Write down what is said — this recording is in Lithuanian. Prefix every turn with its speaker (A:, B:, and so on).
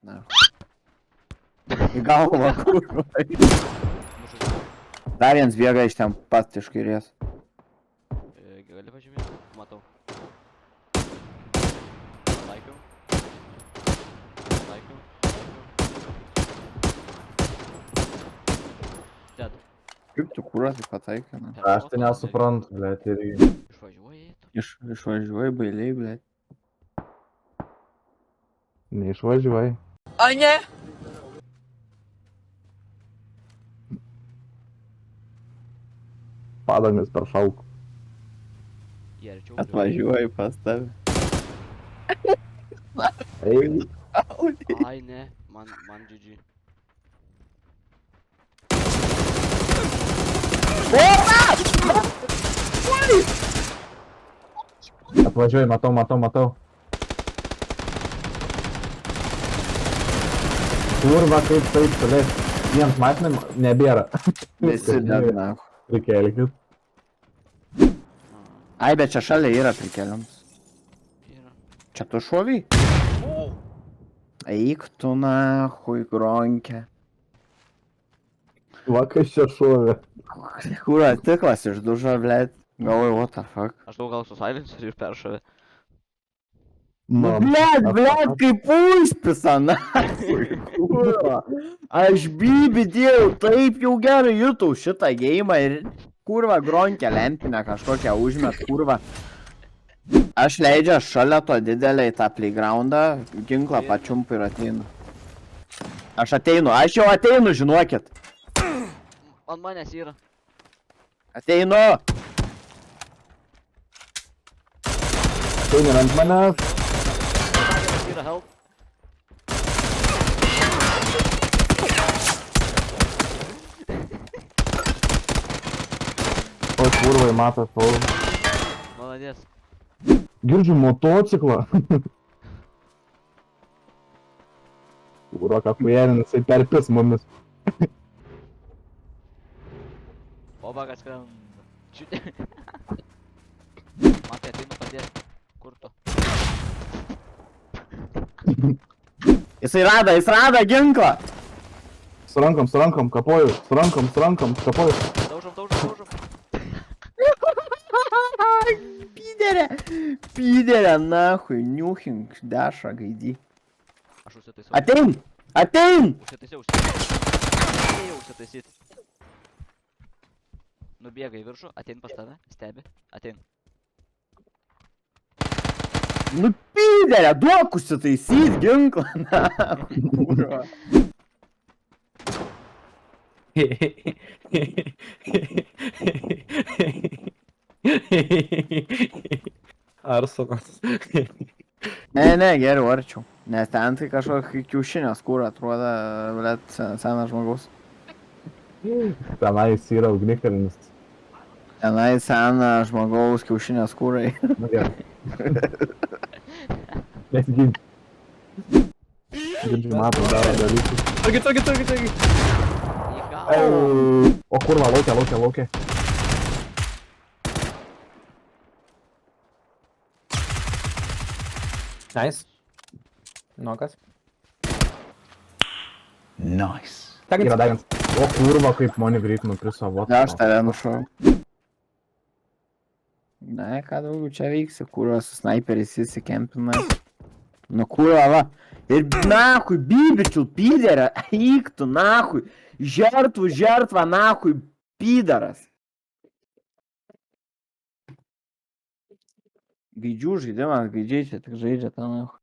A: Na. Į galvą, kurva. Dar vienas bėga iš ten pat iš kairės.
B: Gali pažymėti? Matau. Taikiau. Dedu.
A: Kaip tu kurą tai pataikai, na?
C: Aš tai nesuprantu, blėt, irgi.
B: Išvažiuoji tu.
A: Išvažiuoji bailiai, blėt.
C: Neišvažiuoji.
D: O ne?
C: Padangas per šalką.
B: Jie arčiau.
A: Atvažiuoji pas tave.
C: Ei,
B: Ai ne, man GG.
C: atvažiuoji, matau. Kurva, kaip taip, tolės. Jiems mašinim nebėra.
A: Visi net, na.
C: Prikelkit.
A: Ai, bet čia šalia yra prikeliams.
B: Yra.
A: Čia tu šovai? Eik tu nahui, gronke.
C: Va, kas čia šovė.
A: Kūra, tiklas išdužo, blėt. Galvoju, what the fuck.
B: Aš daug gal su silencer ir peršovė.
A: Nu, blėt, kaip užpisa, nahui, kūra. Aš bibi dėjau, taip jau gerai jutau šitą geimą ir kurva gronkę lempinę kažkokią užmet, kurva. Aš leidžiu šalia to didelį tą playgroundą, ginklą pačiumpu ir ateinu. Aš jau ateinu, žinokit.
B: Ant manęs yra.
A: Ateinu.
C: Tai nėra ant manęs.
B: Yra help.
C: O kurvai, matas, o.
B: Maladės.
C: Girdžiu motociklą. Kurva, ką kujerin, jisai perpis mumis.
B: Obagas skrenda. Matai, ateinu padėti. Kur tu?
A: Jis rado ginklą.
C: Su rankom, kapoju. Kapoju.
B: Daužom.
A: Pyderė, nahui, niuchink, dešą gaidį.
B: Aš užsitaisiau.
A: Atein!
B: Užsitaisyt. Nubėga į viršų, atein pas tave, stebi, atein.
A: Nu pyderė, duok užsitaisyt ginklą, nahui, kurva.
C: Arsonas.
A: Ne, geriau arčiau. Nes ten tai kažkokį kiaušinės kūrą atrodo, blėt, senas žmogaus.
C: Tenais yra ugnikalnis.
A: Tenai senas žmogaus kiaušinės kūrai.
C: Nu gerai. Nesgint. Girdžiu, matau, daro dalykus.
A: Togi.
B: Į galvą.
C: O kurva, laukia.
E: Nice. Nokas.
A: Nice.
C: Yra dar vienas. O kurva, kaip moni greit nupriso, vot.
A: Ne, aš tave nušau. Ne, ką daugiau čia veiksi, kurva su snaiperis įsikempina. Nu kurva, va. Ir nahui, bibičių, pyderė, eik tu, nahui. Žertva, nahui, pydaras. Gaidžių žaidimas, gaidžiai čia tik žaidžia tą nahui.